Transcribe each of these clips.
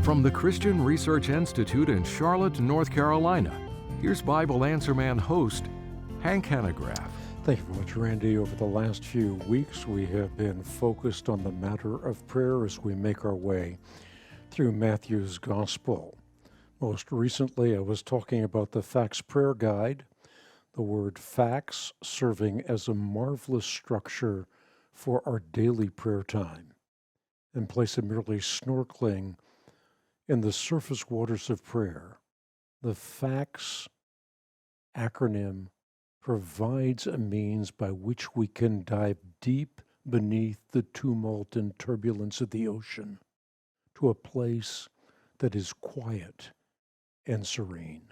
From the Christian Research Institute in Charlotte, North Carolina, here's Bible Answer Man host, Hank Hanegraaff. Thank you very much, Randy. Over the last few weeks, we have been focused on the matter of prayer as we make our way through Matthew's Gospel. Most recently, I was talking about the Facts Prayer Guide, the word facts serving as a marvelous structure for our daily prayer time, in place of merely snorkeling in the surface waters of prayer. The facts acronym provides a means by which we can dive deep beneath the tumult and turbulence of the ocean to a place that is quiet and serene.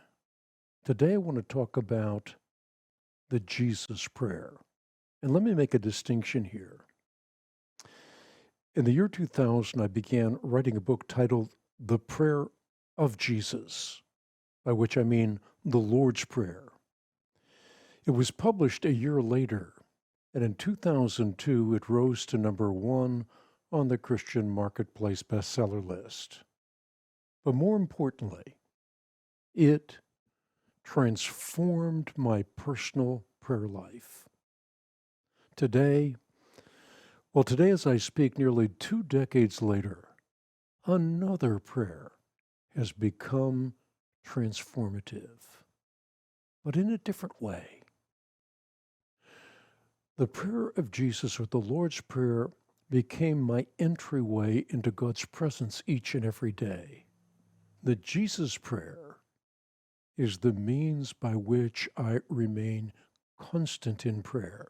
Today I want to talk about the Jesus prayer. And let me make a distinction here. In the year 2000, I began writing a book titled The Prayer of Jesus, by which I mean the Lord's Prayer. It was published a year later, and in 2002, it rose to number 1 on the Christian Marketplace bestseller list. But more importantly, it transformed my personal prayer life. Today as I speak, nearly 2 decades later, another prayer has become transformative, but in a different way. The prayer of Jesus, or the Lord's Prayer, became my entryway into God's presence each and every day. The Jesus prayer is the means by which I remain constant in prayer,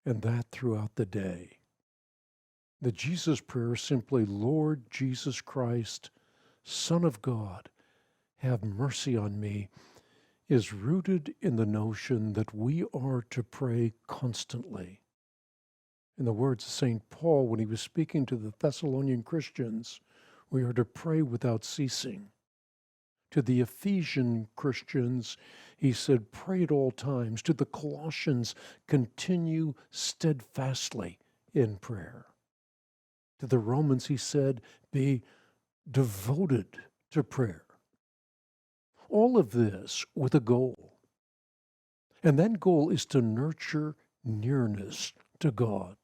and that throughout the day. The Jesus prayer, simply, Lord Jesus Christ, Son of God, have mercy on me, is rooted in the notion that we are to pray constantly. In the words of St. Paul, when he was speaking to the Thessalonian Christians, we are to pray without ceasing. To the Ephesian Christians, he said, pray at all times. To the Colossians, continue steadfastly in prayer. To the Romans, he said, be devoted to prayer. All of this with a goal. And that goal is to nurture nearness to God.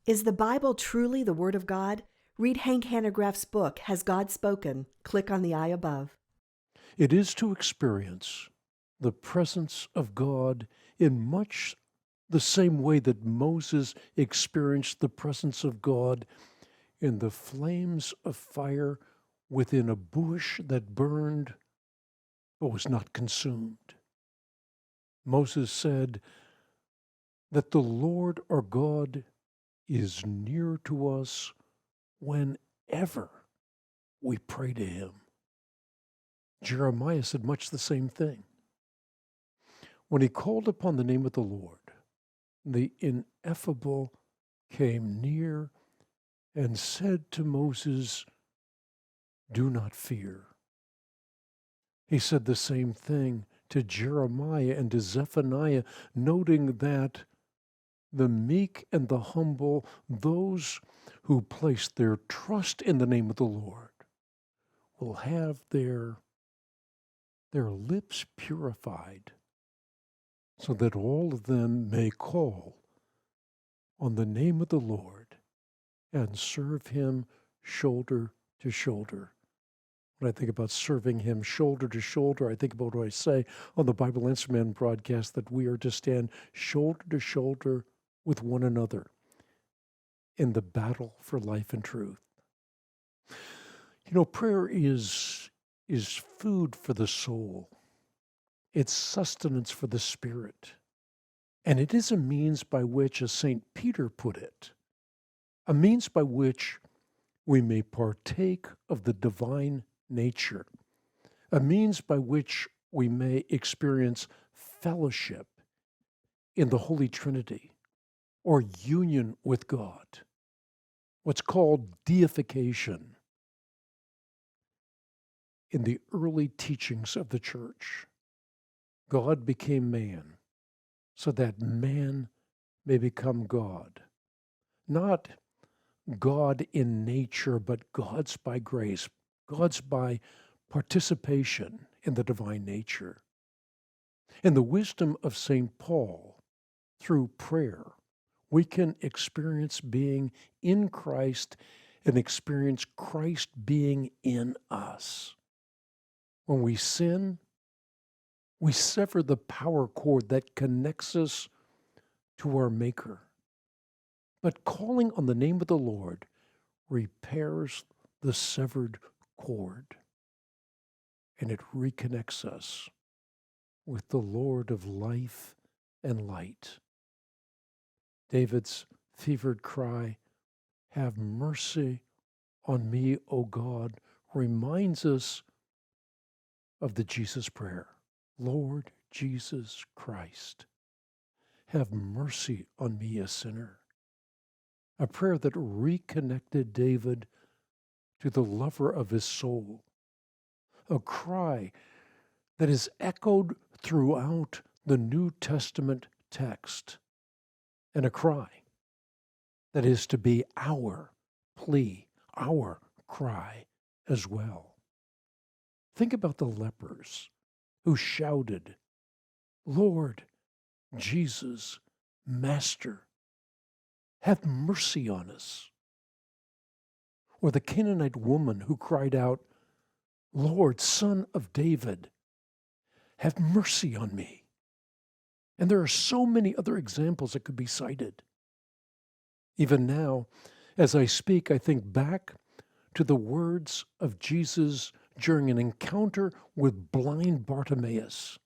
Is the Bible truly the Word of God? Read Hank Hanegraaff's book, Has God Spoken? Click on the eye above. It is to experience the presence of God in much the same way that Moses experienced the presence of God in the flames of fire within a bush that burned but was not consumed. Moses said that the Lord our God is near to us whenever we pray to him. Jeremiah said much the same thing. When he called upon the name of the Lord, the ineffable came near and said to Moses, do not fear. He said the same thing to Jeremiah and to Zephaniah, noting that the meek and the humble, those who place their trust in the name of the Lord, will have their lips purified, so that all of them may call on the name of the Lord and serve him shoulder to shoulder. When I think about serving him shoulder to shoulder, I think about what I say on the Bible Answer Man broadcast, that we are to stand shoulder to shoulder with one another in the battle for life and truth. You know, prayer is food for the soul. It's sustenance for the spirit. And it is a means by which, as St. Peter put it, a means by which we may partake of the divine nature, a means by which we may experience fellowship in the Holy Trinity, or union with God, what's called deification. In the early teachings of the church, God became man so that man may become God. Not God in nature, but God's by grace, God's by participation in the divine nature. In the wisdom of St. Paul, through prayer, we can experience being in Christ and experience Christ being in us. When we sin, we sever the power cord that connects us to our Maker. But calling on the name of the Lord repairs the severed cord, and it reconnects us with the Lord of life and light. David's fevered cry, "Have mercy on me, O God," reminds us of the Jesus prayer. Lord Jesus Christ, have mercy on me, a sinner. A prayer that reconnected David to the lover of his soul. A cry that is echoed throughout the New Testament text. And a cry that is to be our plea, our cry as well. Think about the lepers who shouted, "Lord, Jesus, Master, have mercy on us." Or the Canaanite woman who cried out, "Lord, Son of David, have mercy on me." And there are so many other examples that could be cited. Even now, as I speak, I think back to the words of Jesus during an encounter with blind Bartimaeus.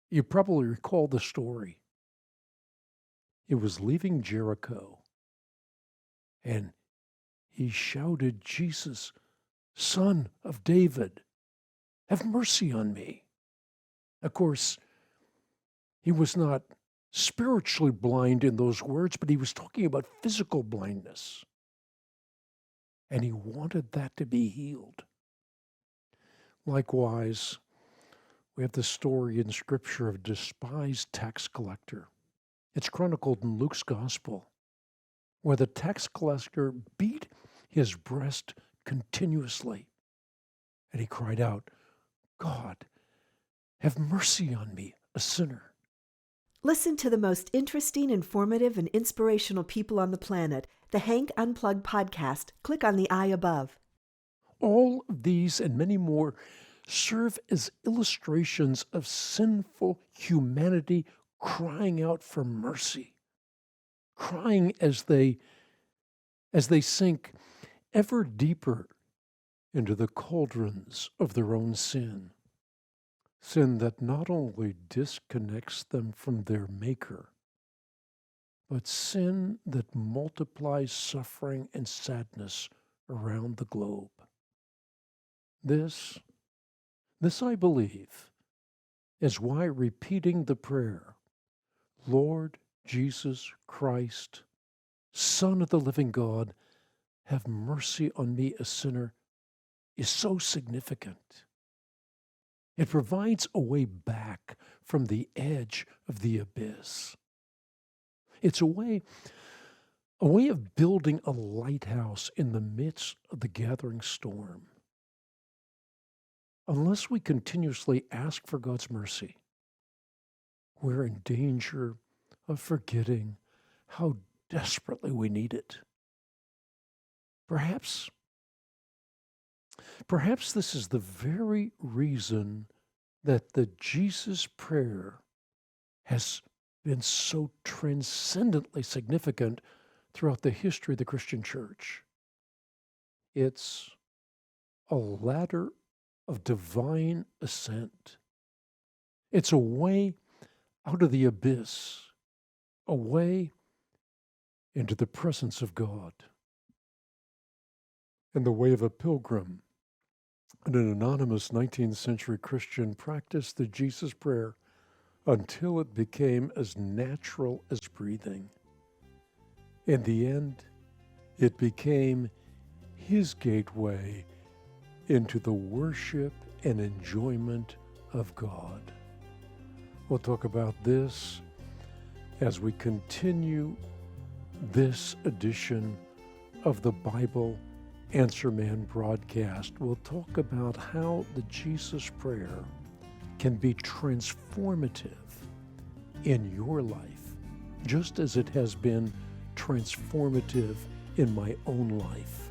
You probably recall the story. It was leaving Jericho, and he shouted, "Jesus, Son of David, have mercy on me." Of course, he was not spiritually blind in those words, but he was talking about physical blindness. And he wanted that to be healed. Likewise, we have the story in Scripture of despised tax collector. It's chronicled in Luke's Gospel, where the tax collector beat his breast continuously. And he cried out, "God, have mercy on me, a sinner." Listen to the most interesting, informative, and inspirational people on the planet. The Hank Unplugged podcast. Click on the eye above. All of these and many more serve as illustrations of sinful humanity crying out for mercy, crying as they sink ever deeper into the cauldrons of their own sin. Sin that not only disconnects them from their Maker, but sin that multiplies suffering and sadness around the globe. This I believe, is why repeating the prayer, "Lord Jesus Christ, Son of the living God, have mercy on me, a sinner," is so significant. It provides a way back from the edge of the abyss. It's a way of building a lighthouse in the midst of the gathering storm. Unless we continuously ask for God's mercy, we're in danger of forgetting how desperately we need it. Perhaps this is the very reason that the Jesus prayer has been so transcendently significant throughout the history of the Christian church. It's a ladder of divine ascent. It's a way out of the abyss, a way into the presence of God. In the way of a pilgrim, an anonymous 19th century Christian practiced the Jesus prayer until it became as natural as breathing. In the end, it became his gateway into the worship and enjoyment of God. We'll talk about this As we continue this edition of the Bible Answer Man broadcast, we'll talk about how the Jesus Prayer can be transformative in your life, just as it has been transformative in my own life.